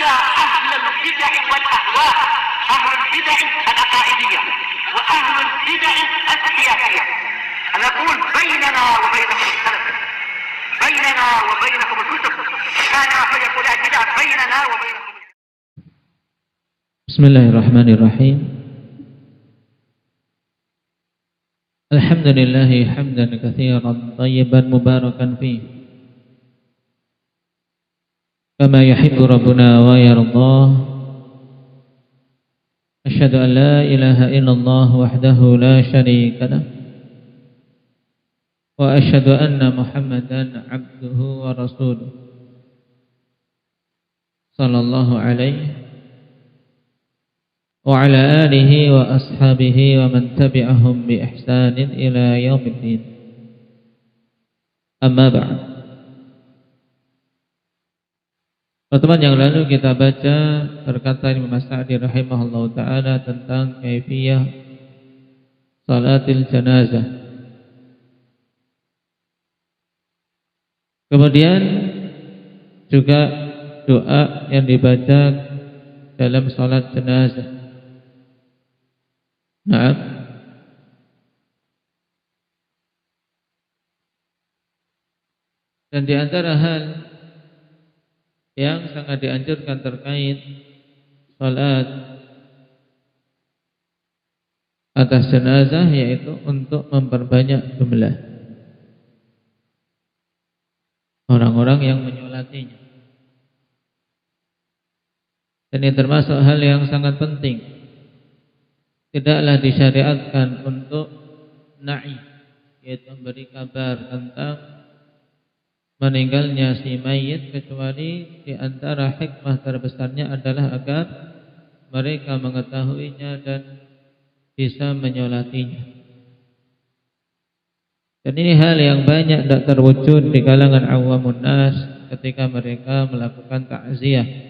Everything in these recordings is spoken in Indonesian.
حتى أهل البدع والأهواء، أهل البدع العقائدية وأهل البدع السياسية. أنا أقول بيننا وبينكم السلف، بيننا وبينكم الكتب، كان فيقول البدع بيننا وبينكم. بسم الله الرحمن الرحيم. الحمد لله حمدا كثيرا طيبا مباركا فيه كما يحب ربنا ويرضاه. أشهد أن لا إله إلا الله وحده لا شريك له، وأشهد أن محمدا عبده ورسوله صلى الله عليه وعلى آله وأصحابه ومن تبعهم بإحسان إلى يوم الدين. Amma ba'd. Pertemuan yang lalu kita baca perkataan Imam Sa'di rahimahullah ta'ala tentang kaifiyah salatil janazah. Kemudian juga doa yang dibaca dalam salat jenazah. Nah, dan di antara hal yang sangat dianjurkan terkait salat atas jenazah yaitu untuk memperbanyak jumlah orang-orang yang menyolatinya. Dan ini termasuk hal yang sangat penting. Tidaklah disyariatkan untuk na'i, yaitu memberi kabar tentang meninggalnya si mayit, kecuali di antara hikmah terbesarnya adalah agar mereka mengetahuinya dan bisa menyolatinya. Dan ini hal yang banyak tidak terwujud di kalangan awamun nas ketika mereka melakukan takziah.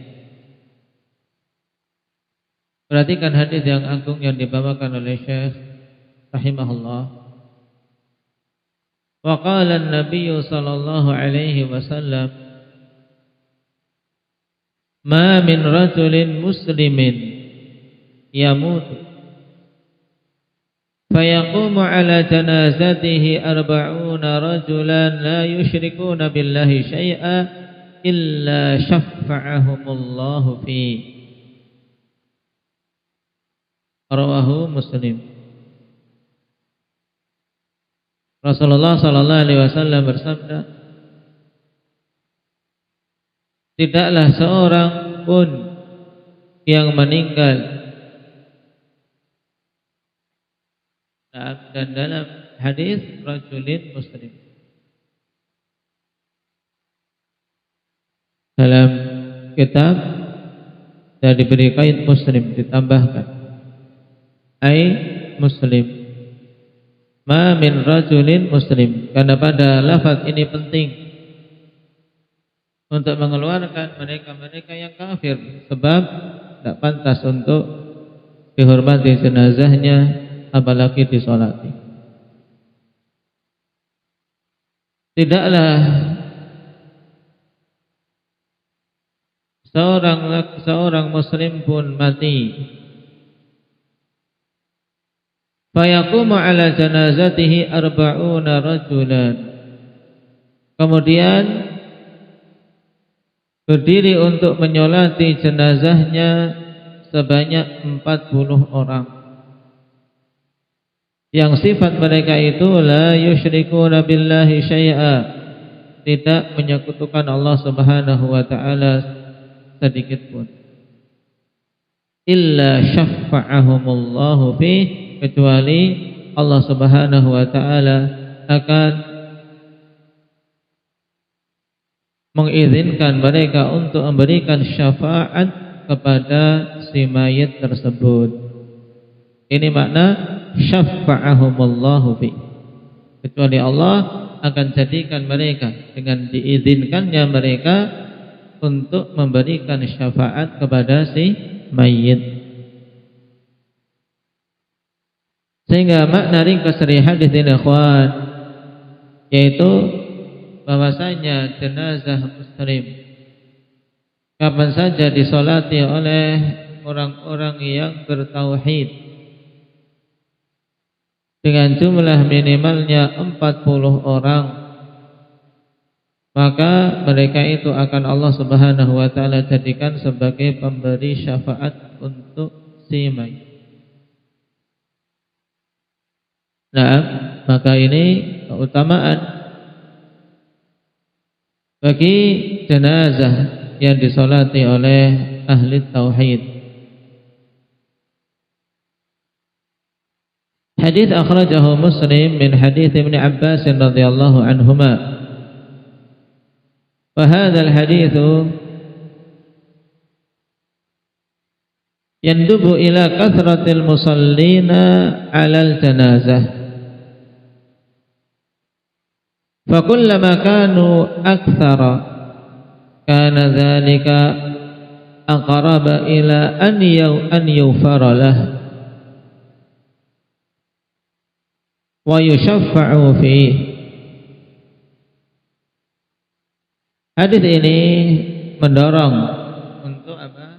Perhatikan hadis yang agung yang dibawakan oleh Syekh rahimahullah. Wa qala an-nabiy sallallahu alaihi wasallam, "Ma min rajulin muslimin yamut fayaqumu ala janazatihi 40 rajulan la yusyrikuna billahi syai'a illa syafa'ahumullahu fi." Rawahu Muslim. Rasulullah sallallahu alaihi wasallam bersabda, tidaklah seorang pun yang meninggal, dan dalam hadis rajulin muslim, dalam kitab dan diberi kait muslim ditambahkan muslim, ma min rajulin muslim, karena pada lafaz ini penting untuk mengeluarkan mereka-mereka yang kafir, sebab tidak pantas untuk dihormati jenazahnya apalagi disolati. Tidaklah seorang muslim pun mati fayaqumu ala janazatihi 40 rajulan, kemudian berdiri untuk menyolati jenazahnya sebanyak 40 orang yang sifat mereka itu la yusyrikuna billahi syai'a, tidak menyekutukan Allah Subhanahu wa taala sedikit pun, illa syafa'ahumullahu fi, kecuali Allah Subhanahu wa taala akan mengizinkan mereka untuk memberikan syafaat kepada si mayit tersebut. Ini makna syafa'ahumullahu fi, kecuali Allah akan jadikan mereka dengan diizinkannya mereka untuk memberikan syafaat kepada si mayit. Sehingga makna ringkas dari hadis ini ikhwan, yaitu bahwasanya jenazah muslim kapan saja disolati oleh orang-orang yang bertauhid dengan jumlah minimalnya 40 orang, maka mereka itu akan Allah Subhanahu wa taala jadikan sebagai pemberi syafaat untuk si mayit. Nah, maka ini keutamaan bagi jenazah yang disolati oleh ahli tauhid. Hadis akhrajahu Muslim min hadis Ibnu Abbas radhiyallahu anhuma. Wa hadzal hadits yandubu ila kathratil musallina 'alal janazah. Fa kullama kanu aktsara kana dzalika aqraba ila an yughfara lahu wa yushaffa'u fihi. Hadis ini mendorong untuk apa?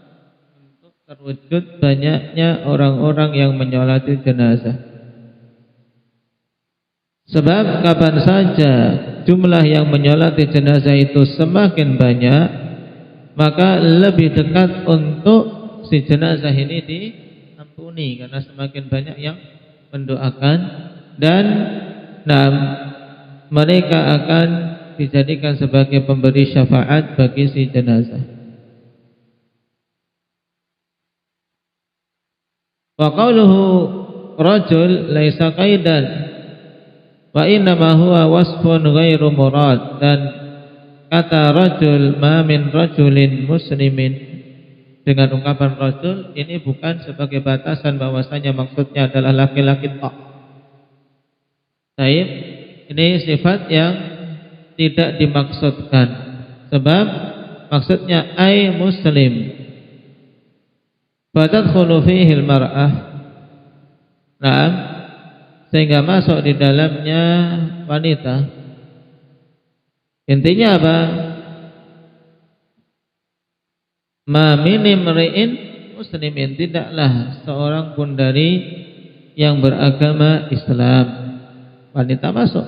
Untuk terwujud banyaknya orang-orang yang menyolati jenazah. Sebab kapan saja jumlah yang menyolati jenazah itu semakin banyak, maka lebih dekat untuk si jenazah ini diampuni, karena semakin banyak yang mendoakan, dan mereka akan dijadikan sebagai pemberi syafaat bagi si jenazah. Wa qawluhu rajul laisa qaidan wa innama huwa wasfun ghairu murad, dan kata rajul ma min rajulin muslimin dengan ungkapan rajul ini bukan sebagai batasan bahwasanya maksudnya adalah laki-laki tok. Baik, ini sifat yang tidak dimaksudkan, sebab maksudnya ai muslim. Fatadkhulu fihi al-mar'ah. Nah, sehingga masuk di dalamnya wanita. Intinya apa? Ma min imri'in muslimin, tidaklah seorang pun dari yang beragama Islam wanita masuk.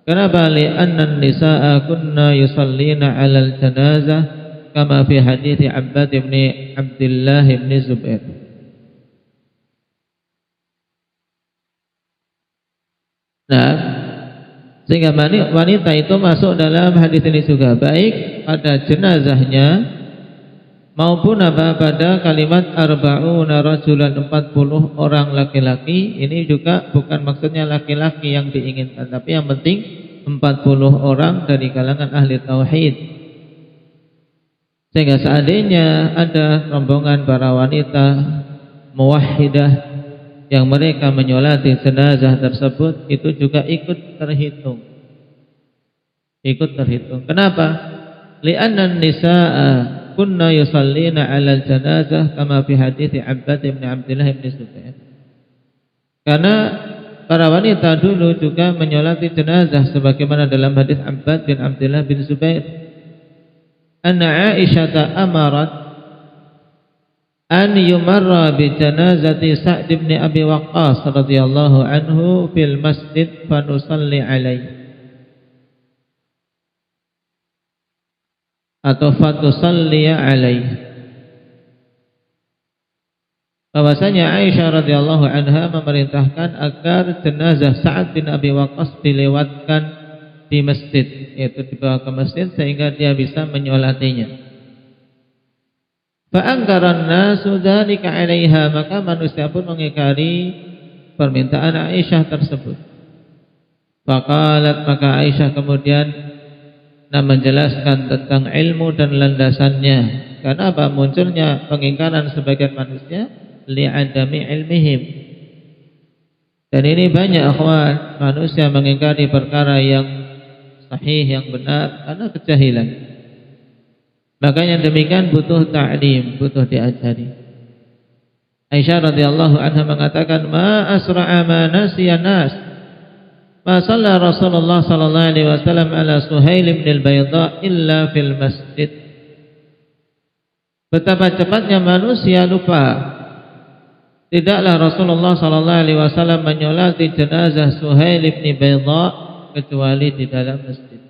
Kenapa? Li'anna an-nisaa kunna yusallina 'alal janazah kama fi hadits Abbad bin Abdullah bin Zubair. Nah, sehingga wanita itu masuk dalam hadis ini juga, baik pada jenazahnya maupun pada kalimat arba'una rajulan, 40 orang laki-laki. Ini juga bukan maksudnya laki-laki yang diinginkan, tapi yang penting 40 orang dari kalangan ahli tauhid. Sehingga seandainya ada rombongan para wanita muwahhidah yang mereka menyolati jenazah tersebut, itu juga ikut terhitung. Ikut terhitung. Kenapa? Li'anna an-nisaa kunna yusallina 'alal janazah kama fi hadits Abbad bin Abdullah bin Zubair. Karena para wanita dulu juga menyolati jenazah sebagaimana dalam hadis Abbad bin Abdullah bin Zubair. Anna Aisyah amarat an yumarra bi janazati Sa'd bin Abi Waqqas radhiyallahu anhu fil masjid fa nusalli alaihi, atau fatusalliya alaihi. Bahwasanya Aisyah radhiyallahu anha memerintahkan agar jenazah Sa'ad bin Abi Waqqas dilewatkan di masjid, yaitu dibawa ke masjid sehingga dia bisa menyolatinya. Fa angkaran nasu dzalika 'alaiha, maka manusia pun mengingkari permintaan Aisyah tersebut. Faqalat, maka Aisyah kemudian menjelaskan tentang ilmu dan landasannya. Karena apa munculnya pengingkaran sebagian manusia? Li'adami ilmihim. Dan ini banyak akhwat, manusia mengingkari perkara yang sahih, yang benar, karena kejahilan. Makanya demikian butuh ta'lim, butuh diajari. Aisyah radhiyallahu anha mengatakan, ma asra'a ma nasiya nas, ma shalla Rasulullah sallallahu alaihi wasallam ala Suhail bin al-Bayda illa fil masjid. Betapa cepatnya manusia lupa. Tidaklah Rasulullah sallallahu alaihi wasallam menyolati jenazah Suhail bin Baydha kecuali di dalam masjid.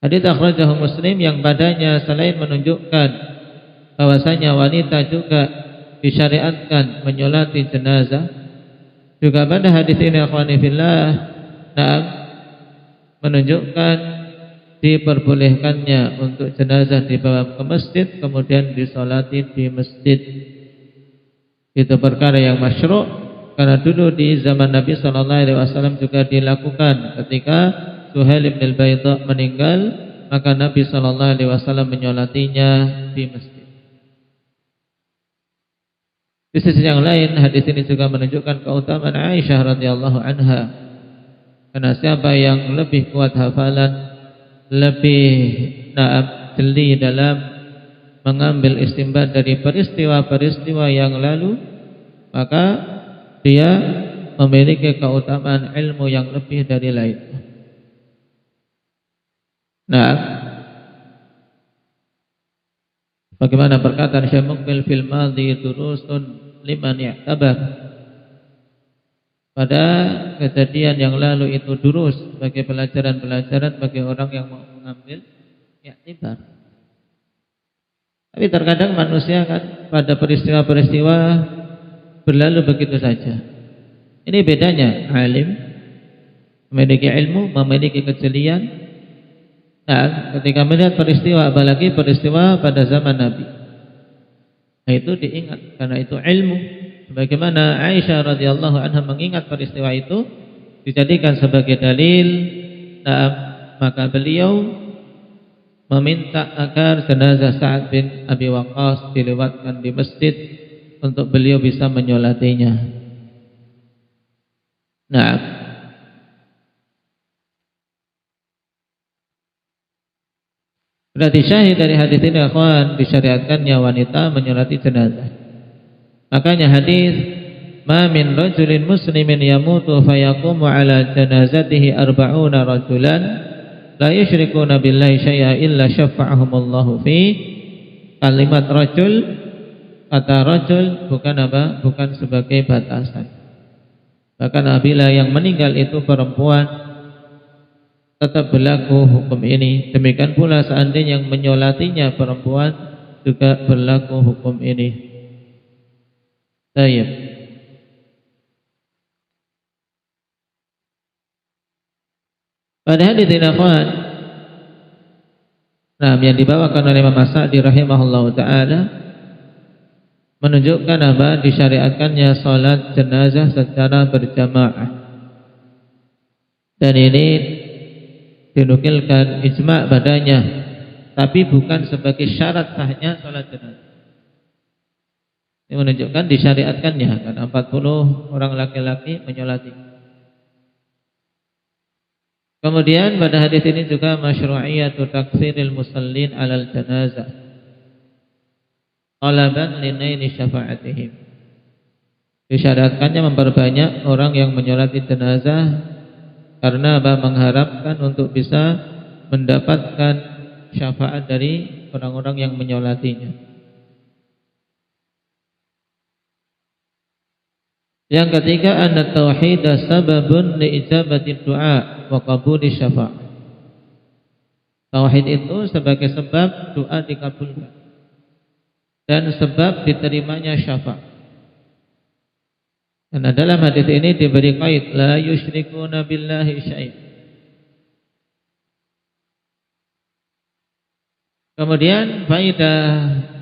Hadits akhrajahu Muslim yang padanya selain menunjukkan bahwasanya wanita juga disyariatkan menyolati jenazah, juga pada hadis ini akhwani fillah menunjukkan diperbolehkannya untuk jenazah dibawa ke masjid kemudian disolati di masjid. Itu perkara yang masyru' karena dulu di zaman Nabi sallallahu alaihi wasallam juga dilakukan. Ketika Suhail bin Baydha meninggal, maka Nabi sallallahu alaihi wasallam menyolatinya di masjid. Di sisi yang lain, hadis ini juga menunjukkan keutamaan Aisyah radhiyallahu anha. Karena siapa yang lebih kuat hafalan, lebih jeli dalam mengambil istinbat dari peristiwa-peristiwa yang lalu, maka dia memiliki keutamaan ilmu yang lebih dari lain. Bagaimana perkataan Syekh Muqbil fil madhi durusun liman ya'tabar. Pada kejadian yang lalu itu durus, sebagai pelajaran-pelajaran bagi orang yang mau mengambil i'tibar. Tapi terkadang manusia kan pada peristiwa-peristiwa berlalu begitu saja. Ini bedanya alim, memiliki ilmu, memiliki kejelian. Nah, ketika melihat peristiwa, apalagi peristiwa pada zaman Nabi, nah itu diingat karena itu ilmu. Sebagaimana Aisyah radhiyallahu anha mengingat peristiwa itu, dijadikan sebagai dalil. Nah, maka beliau meminta agar jenazah Sa'ad bin Abi Waqqas dilewatkan di masjid untuk beliau bisa menyolatinya. Nah, berarti syahid dari hadis ini akhwan, disyariatkannya wanita menyolati jenazah. Makanya hadis ma min rajulin muslimin yamutu fayaqumu ala janazatihi arba'una rajulan la yusyrikuna billahi syai'a illa syafa'ahumullahu fi. Kalimat rajul, kata rajul bukan apa? Bukan sebagai batasan. Bahkan apabila yang meninggal itu perempuan, tetap berlaku hukum ini. Demikian pula seandainya yang menyolatinya perempuan, juga berlaku hukum ini. Baik. Pada hadis ini akhwan, yang dibawakan oleh Imam As-Sa'di rahimahullahu taala menunjukkan apa? Disyariatkannya salat jenazah secara berjamaah. Dan ini dinukilkan ijma' padanya, tapi bukan sebagai syarat sahnya salat jenazah. Ini menunjukkan disyariatkannya karena 40 orang laki-laki menyolati. Kemudian pada hadis ini juga masyru'iyatu taksiril musallin 'alal janazah talaban linaini syafa'atihim. Disyariatkannya memperbanyak orang yang menyolati jenazah karena mengharapkan untuk bisa mendapatkan syafaat dari orang-orang yang menyolatinya. Yang ketiga, anna tauhid sababun li ijabati du'a wa qabuli syafa'ah. Tauhid itu sebagai sebab doa dikabulkan dan sebab diterimanya syafaat. Dan dalam hadis ini diberi kait la yusyrikuna billahi syai'an. Kemudian faedah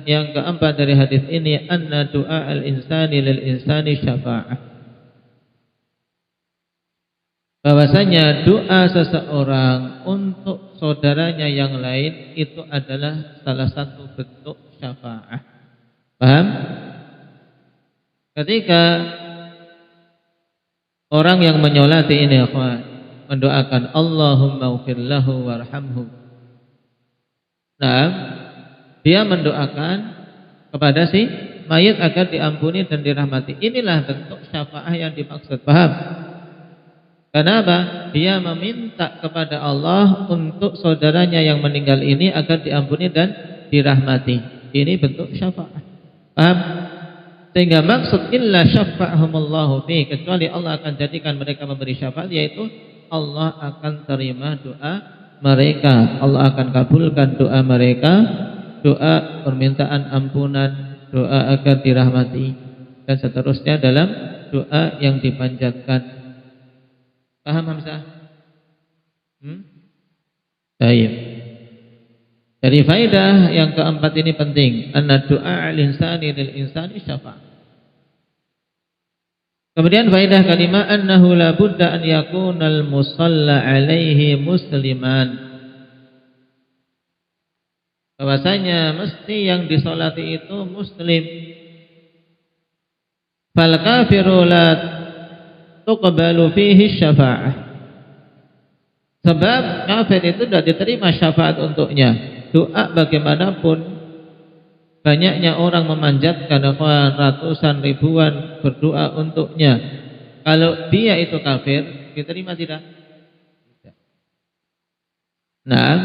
yang keempat dari hadis ini, anna du'a al-insani lil insani syafa'ah. Bahwasanya doa seseorang untuk saudaranya yang lain itu adalah salah satu bentuk syafa'ah. Paham? Ketika orang yang menyolati ini mendoakan Allahumma ighfir lahu warhamhu. Nah, dia mendoakan kepada si mayit agar diampuni dan dirahmati. Inilah bentuk syafaah yang dimaksud. Paham? Kenapa? Dia meminta kepada Allah untuk saudaranya yang meninggal ini agar diampuni dan dirahmati. Ini bentuk syafaat. Paham? Sehingga maksud illa syafa'ahumullahu fi, kecuali Allah akan jadikan mereka memberi syafaat, yaitu Allah akan terima doa mereka, Allah akan kabulkan doa mereka, doa permintaan ampunan, doa agar dirahmati, dan seterusnya dalam doa yang dipanjatkan. Paham Hamzah? Baik. Jadi faedah yang keempat ini penting. Anna du'a al-insani lil-insani syafaat. Kemudian faedah kelima, annahu la budda an yakuna al-musalla alaihi musliman. Bahwasanya mesti yang disolati itu muslim. Fal kafiru la tuqbalu fihi syafa'ah. Sebab kafir itu tidak diterima syafaat untuknya. Doa bagaimanapun banyaknya orang memanjatkan ratusan ribuan berdoa untuknya, kalau dia itu kafir, diterima tidak? Tidak. Nah,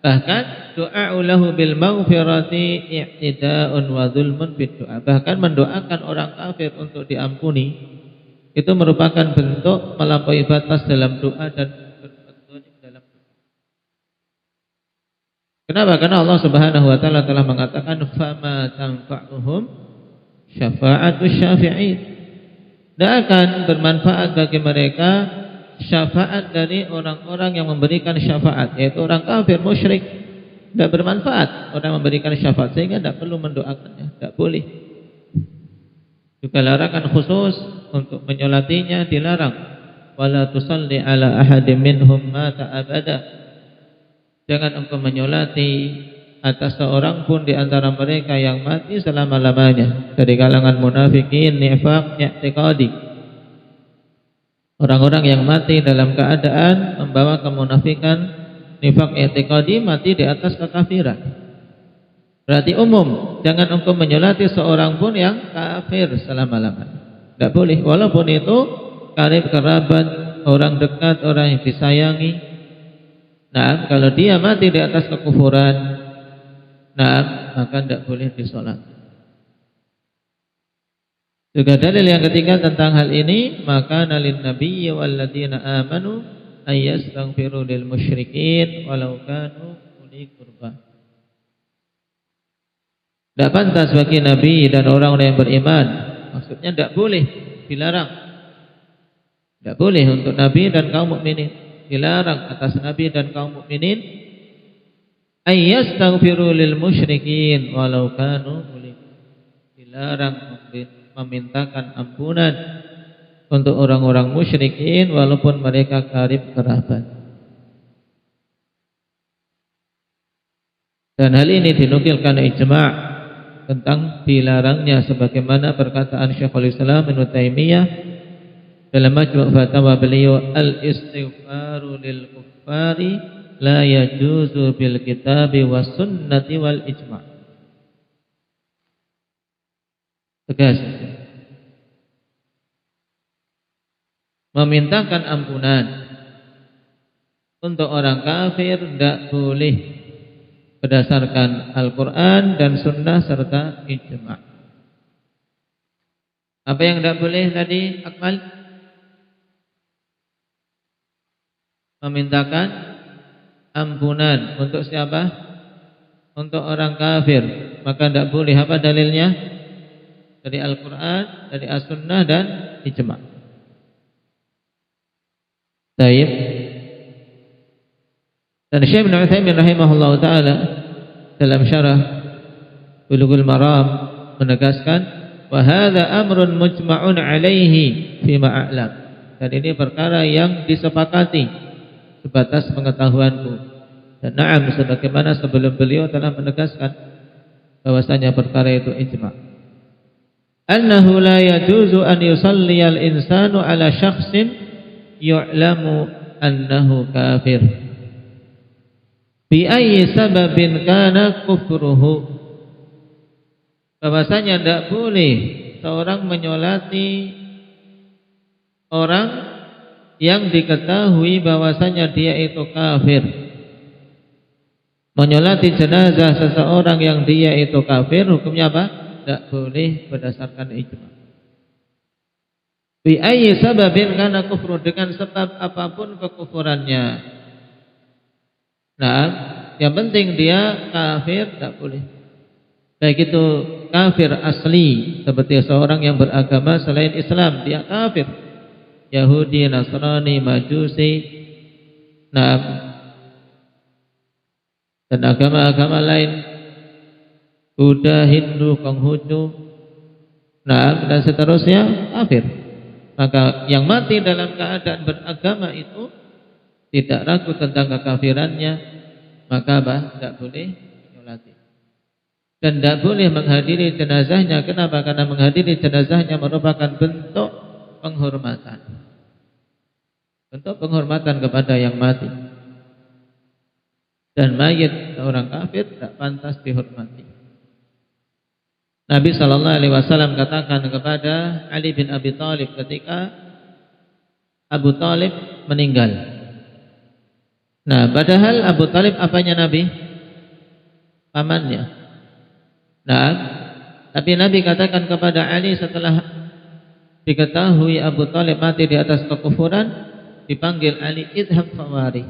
bahkan doa lahu bil maghfirati i'tida'un wa dzulmun bid doa. Bahkan mendoakan orang kafir untuk diampuni itu merupakan bentuk melampaui batas dalam doa dan kenapa? Karena Allah Subhanahu wa taala telah mengatakan fama tanfa'uhum syafa'atus syafi'in. Tidak akan bermanfaat bagi mereka syafaat dari orang-orang yang memberikan syafaat, yaitu orang kafir musyrik. Tidak bermanfaat orang memberikan syafaat, sehingga tidak perlu mendoakannya, tidak boleh. Juga larangan khusus untuk menyolatinya dilarang. Wala tusalli ala ahadin minhum mata abada. Jangan engkau menyolati atas seorang pun di antara mereka yang mati selama-lamanya dari kalangan munafikin, nifaq, i'tiqadi. Orang-orang yang mati dalam keadaan membawa kemunafikan, nifaq, i'tiqadi, mati di atas kekafiran. Berarti umum, jangan engkau menyolati seorang pun yang kafir selama-lamanya. Tidak boleh, walaupun itu karib kerabat, orang dekat, orang yang disayangi. Nah, kalau dia mati di atas kekufuran, nah, maka tidak boleh disolat. Juga dalil yang ketiga tentang hal ini, maka nalin nabiyyi walladzina amanu ayyastaghfiru lil musyrikin walau kanu uli qurba. Tidak pantas bagi nabi dan orang-orang yang beriman, maksudnya tidak boleh, dilarang. Tidak boleh untuk nabi dan kaum mukminin, dilarang atas nabi dan kaum mukminin ayyastaghfiru lil musyrikin walau kanu uli. Dilarang memintakan ampunan untuk orang-orang musyrikin walaupun mereka karib kerabat. Dan hal ini dinukilkan ijma' tentang dilarangnya, sebagaimana perkataan Syekhul Islam Ibnu Taimiyah dalam Majmu' Fatawa beliau, al-istighfaru lil kuffari la yajuzu bil kitabi was sunnati wal ijma'. Tegas. Memintakan ampunan untuk orang kafir tidak boleh berdasarkan Al-Quran dan Sunnah serta ijma'. Apa yang tidak boleh tadi, Akmal? Memintakan ampunan untuk siapa? Untuk orang kafir. Maka tidak boleh. Apa dalilnya? Dari Al-Quran, dari As-Sunnah dan ijma'. Baik. Dan Syekh Ibnu Utsaimin rahimahullah taala dalam syarah Bulughul Maram menegaskan, wa hadza amrun mujma'un alaihi fi ma'alam. Dan ini perkara yang disepakati sebatas pengetahuanku. Dan na'am, sebagaimana sebelum beliau telah menegaskan bahwasanya perkara itu ijma'. Annahu la yajuzu an yusalli al-insanu ala syakhsin yu'lamu annahu kafir bi ayyi sababin kana kufruhu. Bahwasanya tidak boleh seorang menyolati orang yang diketahui bahwasanya dia itu kafir menyolati jenazah seseorang yang dia itu kafir, hukumnya apa? Tidak boleh berdasarkan ijma. Bi ayyi sababin kana kufru, dengan sebab apapun kekufurannya. Nah, yang penting dia kafir tidak boleh. Baik itu kafir asli seperti seorang yang beragama selain Islam, dia kafir. Yahudi, Nasrani, Majusi, nah, dan agama-agama lain, Buddha, Hindu, Konghucu, nah, dan seterusnya, kafir. Maka yang mati dalam keadaan beragama itu tidak ragu tentang kekafirannya, maka tidak boleh menyolati. Dan tidak boleh menghadiri jenazahnya. Kenapa? Karena menghadiri jenazahnya merupakan bentuk penghormatan. Bentuk penghormatan kepada yang mati. Dan mayit orang kafir tidak pantas dihormati. Nabi SAW katakan kepada Ali bin Abi Thalib ketika Abu Thalib meninggal. Nah, padahal Abu Thalib apanya Nabi? Pamannya. Nah, tapi Nabi katakan kepada Ali setelah diketahui Abu Thalib mati di atas kekufuran, dipanggil Ali, idhab fawari.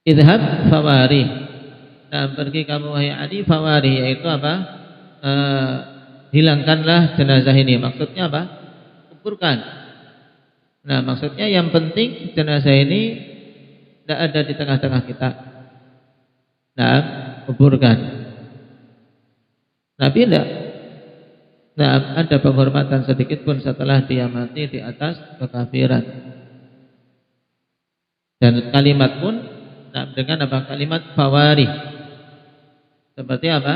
Idhab fawari. Nah, pergi kamu wahai Ali, fawari, yaitu apa? Hilangkanlah jenazah ini. Maksudnya apa? Kuburkan. Nah, maksudnya yang penting jenazah ini tidak ada di tengah-tengah kita. Nah, kuburkan. Nabi tidak. Nah, ada penghormatan sedikit pun setelah dia mati di atas kekafiran. Dan kalimat pun dengan apa? Kalimat fawari. Seperti apa?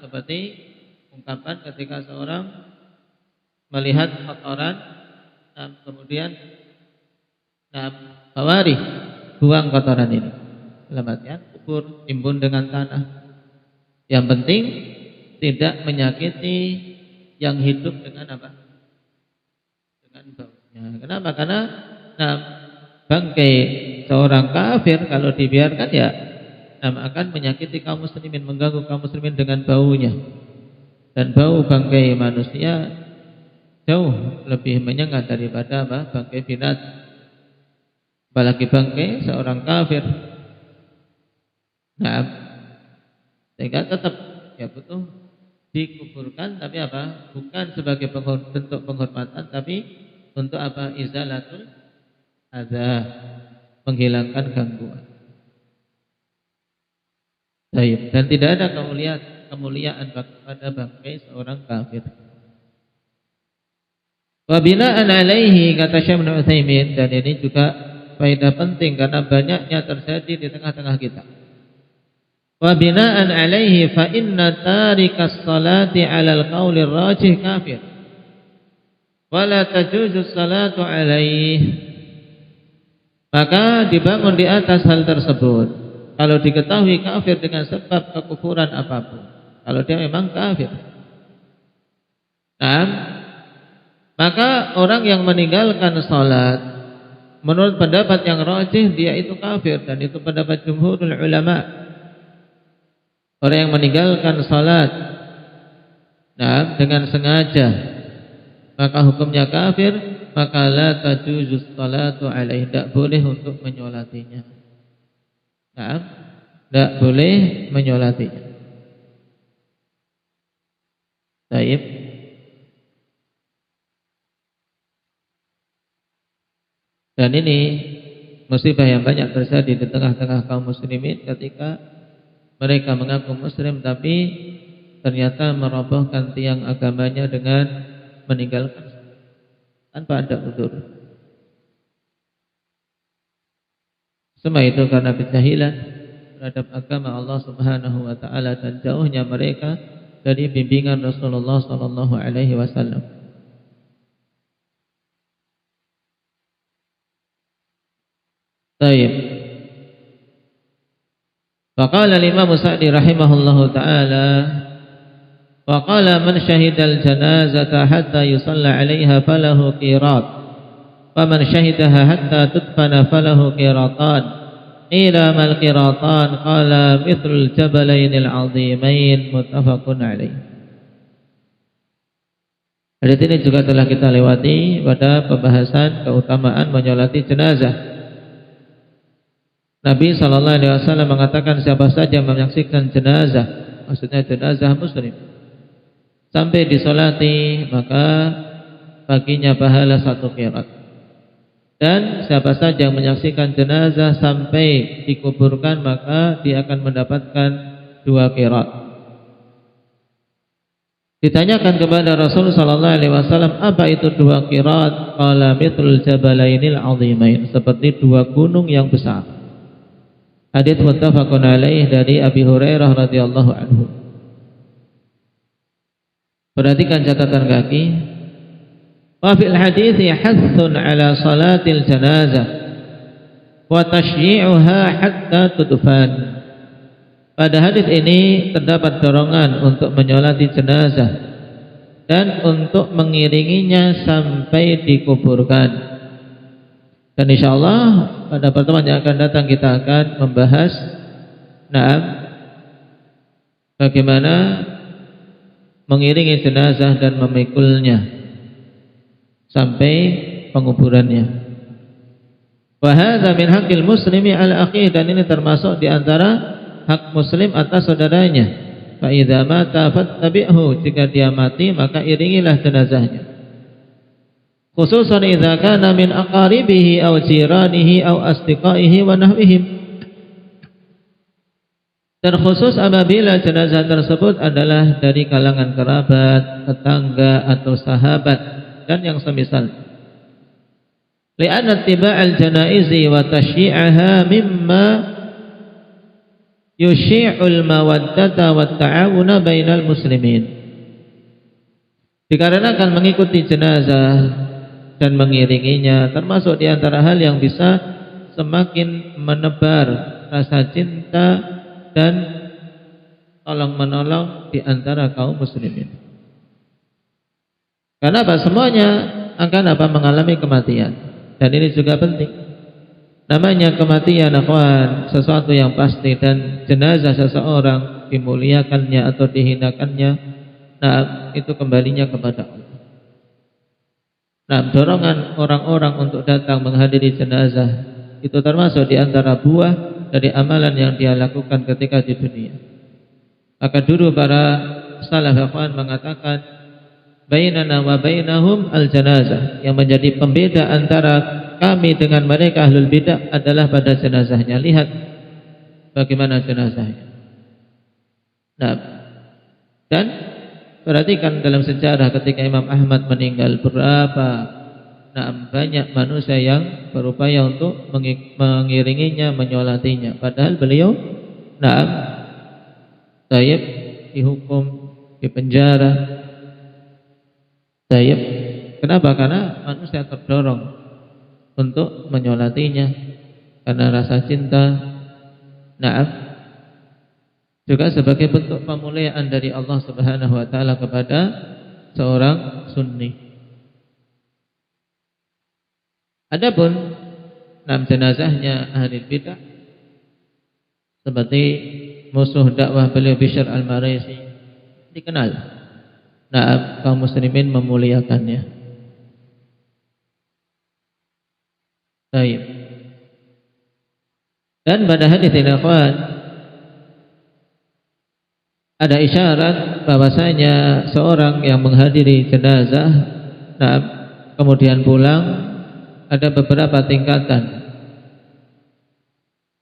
Seperti ungkapan ketika seorang melihat kotoran, kemudian fawari, buang kotoran ini. Dalam artian kubur, timbun dengan tanah. Yang penting tidak menyakiti yang hidup dengan apa? Dengan baunya. Kenapa? Karena bangkai seorang kafir kalau dibiarkan ya akan menyakiti kaum muslimin, mengganggu kaum muslimin dengan baunya. Dan bau bangkai manusia jauh lebih menyengat daripada apa? Bangkai binatang. Apalagi bangkai seorang kafir. Nah, sehingga tetap ya butuh dikuburkan, tapi apa? Bukan sebagai bentuk penghormatan, tapi untuk apa? Izalatul adza, menghilangkan gangguan. Baik, dan tidak ada kemuliaan pada bangkai seorang kafir. Wa bina'an alaihi, kata Syekh Ibnu Utsaimin, dan ini juga faedah penting karena banyaknya terjadi di tengah-tengah kita. Wa bina'an alaihi fa inna tarikas salati 'alal qaulir rajih kafir. Wa la tajuzu salatu alaihi. Maka dibangun di atas hal tersebut. Kalau diketahui kafir dengan sebab kekufuran apapun, kalau dia memang kafir, nah, maka orang yang meninggalkan salat menurut pendapat yang rajih dia itu kafir, dan itu pendapat jumhurul ulama. Orang yang meninggalkan salat dengan sengaja, maka hukumnya kafir, maka la tajuzu salatu alaihi, tidak boleh untuk menyolatinya. Nah, tidak boleh menyolatinya. Baik. Dan ini musibah yang banyak terjadi di tengah-tengah kaum muslimin ketika mereka mengaku muslim tapi ternyata merobohkan tiang agamanya dengan meninggalkan tanpa ada udzur. Semua itu karena kejahilan terhadap agama Allah Subhanahu wa taala dan jauhnya mereka dari bimbingan Rasulullah sallallahu alaihi wasallam. Baik. Faqala al-Imam Sa'di rahimahullahu taala wa qala man syahidal janazata hatta yusalla 'alaiha falahu qirat. Faman syahidaha hatta tudfana falahu qiratan. Ila mal qiratan qala mithlul jabalainil azimain muttafaqun alaih. Hadis ini juga telah kita lewati pada pembahasan keutamaan menyolati jenazah. Nabi SAW mengatakan siapa saja menyaksikan jenazah, maksudnya jenazah muslim, sampai disolati maka baginya pahala 1 qirat. Dan siapa saja yang menyaksikan jenazah sampai dikuburkan maka dia akan mendapatkan 2 qirat. Ditanyakan kepada Rasul sallallahu alaihi wasallam, apa itu 2 qirat? Qala mithlul jabalainil azimain, seperti 2 gunung yang besar. Hadits muttafaqun alaih dari Abi Hurairah radhiyallahu anhu. Perhatikan catatan kaki. Wa fil hadithi hathun ala salatil janazah wa tashyi'uha hatta tudfan. Pada hadis ini terdapat dorongan untuk menyolati jenazah dan untuk mengiringinya sampai dikuburkan. Dan insyaallah pada pertemuan yang akan datang kita akan membahas bagaimana mengiringi jenazah dan memikulnya sampai penguburannya. Wa hadza min haqqil muslimi ala akhihi, dan ini termasuk di antara hak muslim atas saudaranya. Fa idza mata fattabi'hu, jika dia mati maka iringilah jenazahnya. Khususan idza kana min aqaribihi aw jiranihi aw asdiqaihi wa nahwihim. Terkhusus apabila jenazah tersebut adalah dari kalangan kerabat, tetangga atau sahabat dan yang semisal. Li'anna ittiba'al janaizi wa tashyi'aha mimma yushi'ul mawaddata wat ta'awuna bainal muslimin. Dikarenakan mengikuti jenazah dan mengiringinya termasuk di antara hal yang bisa semakin menebar rasa cinta dan tolong menolong di antara kaum muslimin. Karena apa? Semuanya akan mengalami kematian, dan ini juga penting. Namanya kematian, akhwan, sesuatu yang pasti, dan jenazah seseorang dimuliakannya atau dihinakannya, itu kembalinya kepada Allah. Dorongan orang-orang untuk datang menghadiri jenazah itu termasuk di antara buah dari amalan yang dia lakukan ketika di dunia. Maka dulu para salaf akhwan mengatakan, bainana wa bainahum al-janazah, yang menjadi pembeda antara kami dengan mereka ahlul bidah adalah pada jenazahnya. Lihat bagaimana jenazahnya. Dan perhatikan dalam sejarah ketika Imam Ahmad meninggal, berapa banyak manusia yang berupaya untuk mengiringinya, menyolatinya, padahal beliau dihukum, dipenjara. Kenapa? Karena manusia terdorong untuk menyolatinya karena rasa cinta. Juga sebagai bentuk pemuliaan dari Allah Subhanahu wa taala kepada seorang sunni. Adapun jenazahnya ahli bidah seperti musuh dakwah beliau Bishr al-Maraisi, dikenal kaum muslimin memuliakannya. Baik. Dan pada hadis ini akhwan ada isyarat bahwasanya seorang yang menghadiri jenazah kemudian pulang, ada beberapa tingkatan.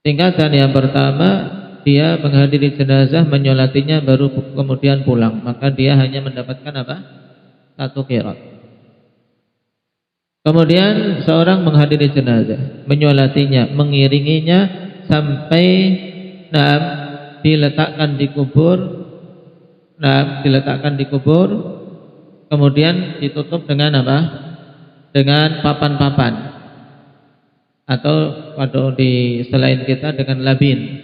Tingkatan yang pertama, dia menghadiri jenazah, menyolatinya, baru kemudian pulang, maka dia hanya mendapatkan 1 qirat. Kemudian seorang menghadiri jenazah, menyolatinya, mengiringinya sampai diletakkan di kubur. Diletakkan di kubur, kemudian ditutup dengan dengan papan-papan, atau kalau di selain kita dengan labin,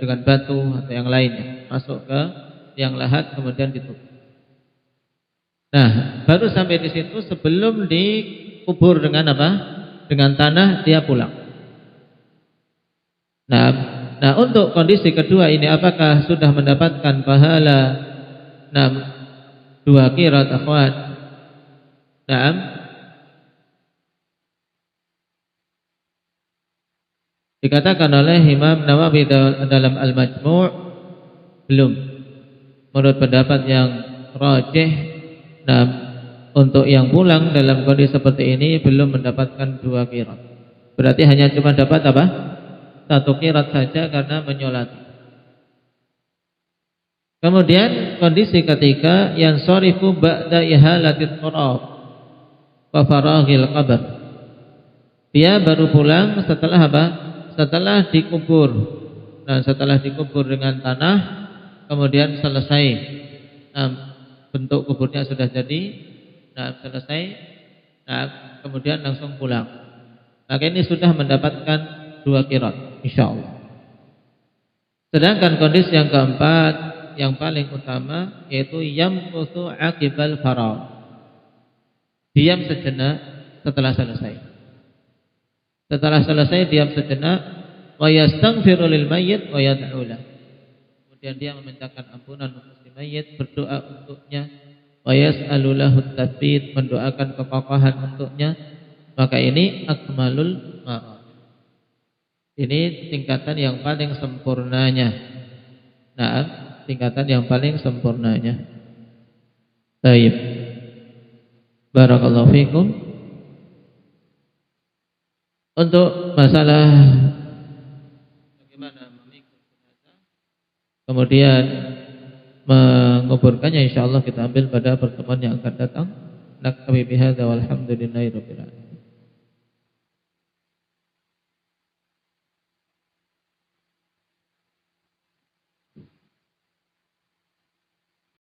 dengan batu atau yang lainnya, masuk ke yang lahat kemudian ditutup. Baru sampai di situ, sebelum dikubur dengan dengan tanah, dia pulang. Nah, untuk kondisi kedua ini apakah sudah mendapatkan pahala 2 qirat akhwat? Naam. Dikatakan oleh Imam Nawawi dalam Al-Majmu' belum. Menurut pendapat yang rajih, untuk yang pulang dalam kondisi seperti ini belum mendapatkan 2 qirat. Berarti hanya cuma dapat apa? 1 qirat saja karena menyolati. Kemudian kondisi ketiga yang sharifu ba'da ihalatit turab wa faraghil qabr. Dia baru pulang setelah apa? Setelah dikubur. Nah, setelah dikubur dengan tanah, kemudian selesai. Bentuk kuburnya sudah jadi. Nah, selesai. Nah, kemudian langsung pulang. Maka ini sudah mendapatkan 2 qirat, insyaallah. Sedangkan kondisi yang keempat, yang paling utama, yaitu yamkuthu aqibal faragh. Diam sejenak setelah selesai. Setelah selesai diam sejenak, wa yastaghfiru lil mayyit wa yad'u lahu. Kemudian dia memintakan ampunan untuk si mayit, berdoa untuknya, wa yas'alu lahu at-tathbit, mendoakan kekokohan untuknya. Maka ini akmalul ma'ad. Ini tingkatan yang paling sempurnanya. Nah, tingkatan yang paling sempurnanya. Baik. Barakallahu fikum. Untuk masalah bagaimana memikul jenazah, kemudian menguburkannya, insyaallah kita ambil pada pertemuan yang akan datang. Naktabi bihadza walhamdulillahi rabbil alamin.